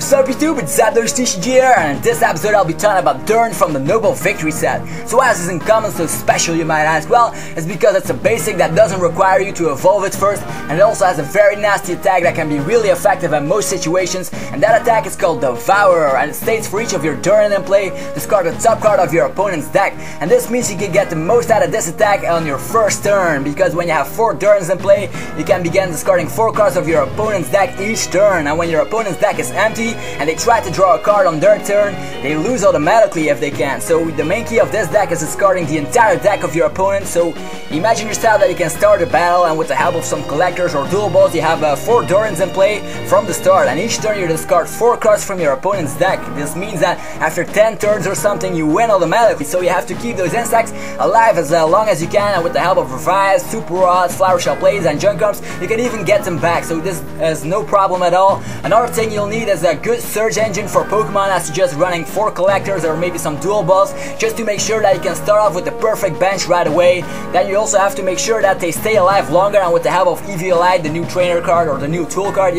Sup YouTube, it's ZapdosTCG here, and in this episode I'll be talking about Durant from the Noble Victory set. So why is this uncommon so special, you might ask? Well, it's because it's a basic that doesn't require you to evolve it first, and it also has a very nasty attack that can be really effective in most situations, and that attack is called Devourer, and it states for each of your Durant in play, discard the top card of your opponent's deck, and this means you can get the most out of this attack on your first turn, because when you have 4 Durants in play, you can begin discarding 4 cards of your opponent's deck each turn, and when your opponent's deck is empty, and they try to draw a card on their turn, they lose automatically if they can. So the main key of this deck is discarding the entire deck of your opponent. So imagine yourself that you can start a battle, and with the help of some collectors or dual balls, you have 4 Durants in play from the start, and each turn you discard 4 cards from your opponent's deck. This means that after 10 turns or something, you win automatically. So you have to keep those insects alive as long as you can, and with the help of Revives, Super Rods, Flower Shell Plays, and Junk Comps, you can even get them back. So this is no problem at all. Another thing you'll need is a good search engine for Pokemon, as to just running 4 collectors or maybe some dual balls, just to make sure that you can start off with the perfect bench right away. Then you also have to make sure that they stay alive longer, and with the help of Eviolite, the new trainer card or the new tool card,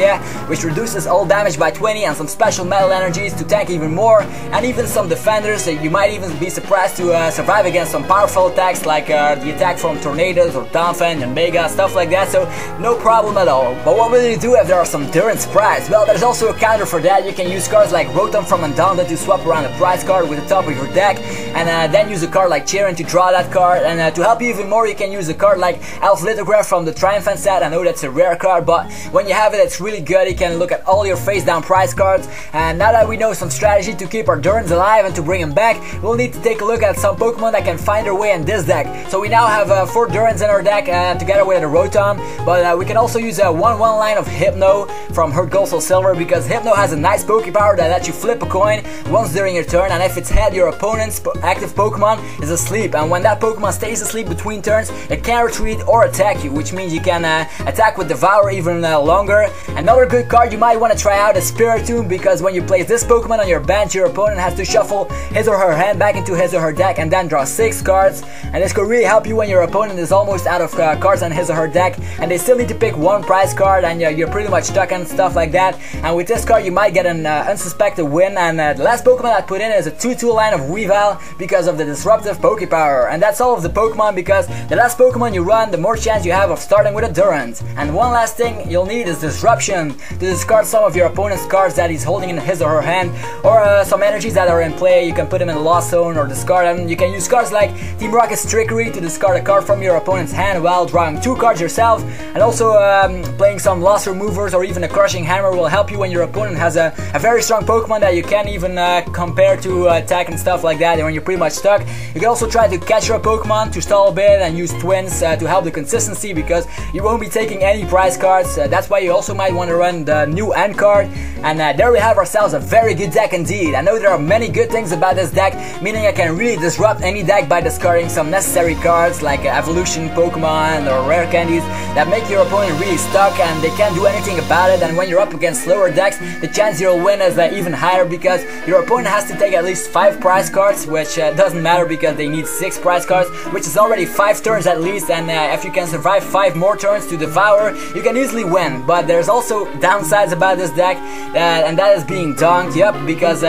which reduces all damage by 20, and some special metal energies to tank even more, and even some defenders that you might even be surprised to survive against some powerful attacks like the attack from Tornadoes or Donphan and Mega, stuff like that, so no problem at all. But what will you do if there are some Durant sprites? Well, there's also a counter for that. You can use cards like Rotom from Undaunted to swap around a prize card with the top of your deck, and then use a card like Cherin to draw that card, and to help you even more, you can use a card like Elf Lithograph from the Triumphant set. I know that's a rare card, but when you have it, it's really good. You can look at all your face down prize cards, and now that we know some strategy to keep our Durants alive and to bring them back, we'll need to take a look at some Pokemon that can find their way in this deck. So we now have 4 Durants in our deck together with a Rotom, but we can also use a 1/1 line of Hypno from Hurt Gold Soul Silver, because Hypno has a nice Pokepower that lets you flip a coin once during your turn, and if it's head, your opponent's active Pokemon is asleep, and when that Pokemon stays asleep between turns, it can retreat or attack you, which means you can attack with Devour even longer. Another good card you might want to try out is Spiritomb, because when you place this Pokemon on your bench, your opponent has to shuffle his or her hand back into his or her deck and then draw 6 cards, and this could really help you when your opponent is almost out of cards on his or her deck, and they still need to pick 1 prize card, and you're pretty much stuck and stuff like that. And with this card you might get an unsuspected win, and the last Pokemon I put in is a 2/2 line of Weavile because of the disruptive Pokepower. And that's all of the Pokemon, because the less Pokemon you run, the more chance you have of starting with a Durant. And one last thing you'll need is Disruption, to discard some of your opponent's cards that he's holding in his or her hand, or some energies that are in play. You can put them in a Lost Zone or discard them. You can use cards like Team Rocket's Trickery to discard a card from your opponent's hand while drawing 2 cards yourself, and also playing some Lost Removers or even a Crushing Hammer will help you when your opponent has a very strong Pokemon that you can't even compare to attack and stuff like that, and when you're pretty much stuck. You can also try to catch your Pokemon to stall a bit, and use Twins to help the consistency, because you won't be taking any prize cards. That's why you also might want to run the new End card, and there we have ourselves a very good deck indeed. I know there are many good things about this deck, meaning I can really disrupt any deck by discarding some necessary cards like evolution Pokemon or rare candies that make your opponent really stuck and they can't do anything about it. And when you're up against slower decks, the chance you'll win is even higher, because your opponent has to take at least 5 prize cards, which doesn't matter because they need 6 prize cards, which is already 5 turns at least, and if you can survive 5 more turns to Devour, you can easily win. But there's also downsides about this deck, and that is being dunked, because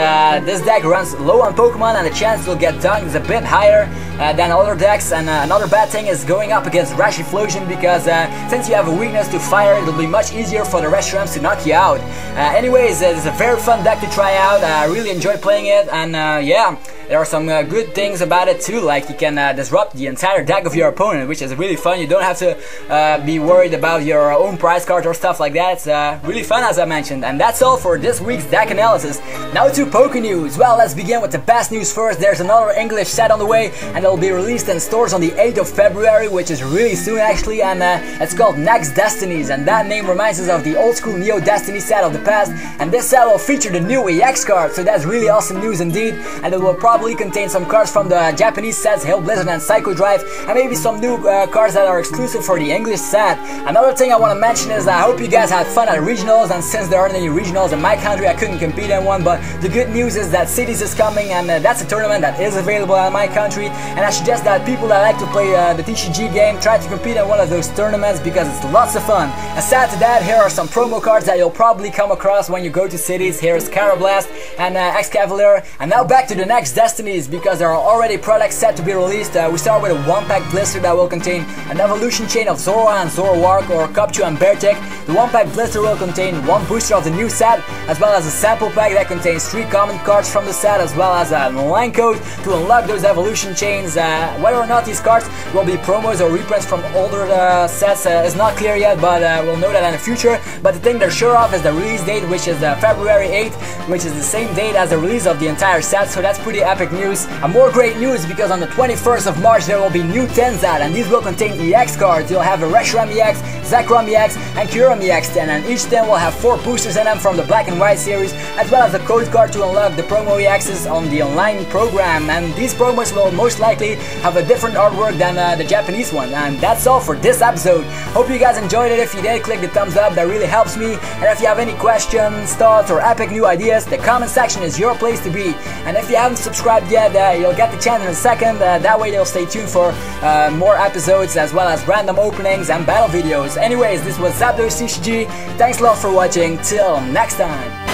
this deck runs low on Pokemon, and the chance you'll get dunked is a bit higher than other decks. And another bad thing is going up against Rash Explosion, because since you have a weakness to fire, it'll be much easier for the Reshiram's to knock you out. Anyways, it's a very fun deck to try out. I really enjoy playing it, and there are some good things about it too, like you can disrupt the entire deck of your opponent, which is really fun. You don't have to be worried about your own prize card or stuff like that. It's really fun, as I mentioned. And that's all for this week's deck analysis. Now to Poke News. Well, let's begin with the best news first. There's another English set on the way, and it'll be released in stores on the 8th of February, which is really soon actually, and it's called Next Destinies, and that name reminds us of the old school Neo Destiny set of the past, and this set will feature the new EX card, so that's really awesome news indeed, and it will probably probably contain some cards from the Japanese sets, Hail Blizzard and Psycho Drive, and maybe some new cards that are exclusive for the English set. Another thing I want to mention is I hope you guys had fun at regionals, and since there aren't any regionals in my country, I couldn't compete in one, but the good news is that Cities is coming, and that's a tournament that is available in my country, and I suggest that people that like to play the TCG game try to compete in one of those tournaments because it's lots of fun. Aside to that, here are some promo cards that you'll probably come across when you go to Cities. Here's Carablast and Excavalier. And now back to the next Destinies, because there are already products set to be released. We start with a 1-pack blister that will contain an evolution chain of Zoroark and Zoroark, or Cupchew and Beartick. The 1-pack blister will contain 1 booster of the new set, as well as a sample pack that contains 3 common cards from the set, as well as a line code to unlock those evolution chains. Whether or not these cards will be promos or reprints from older sets is not clear yet, but we'll know that in the future. But the thing they're sure of is the release date, which is February 8th, which is the same date as the release of the entire set, so that's pretty epic news. And more great news, because on the 21st of March there will be new 10s out, and these will contain EX cards. You'll have a Reshiram EX, Zekrom EX, and Kyurem EX 10, and each 10 will have 4 boosters in them from the Black and White series, as well as a code card to unlock the promo EXs on the online program. And these promos will most likely have a different artwork than the Japanese one. And that's all for this episode. Hope you guys enjoyed it. If you did, click the thumbs up, that really helps me. And if you have any questions, thoughts, or epic new ideas, the comment section is your place to be. And if you haven't subscribed yet, you'll get the chance in a second. That way you'll stay tuned for more episodes, as well as random openings and battle videos. Anyways, this was ZapdosTCG. Thanks a lot for watching. Till next time.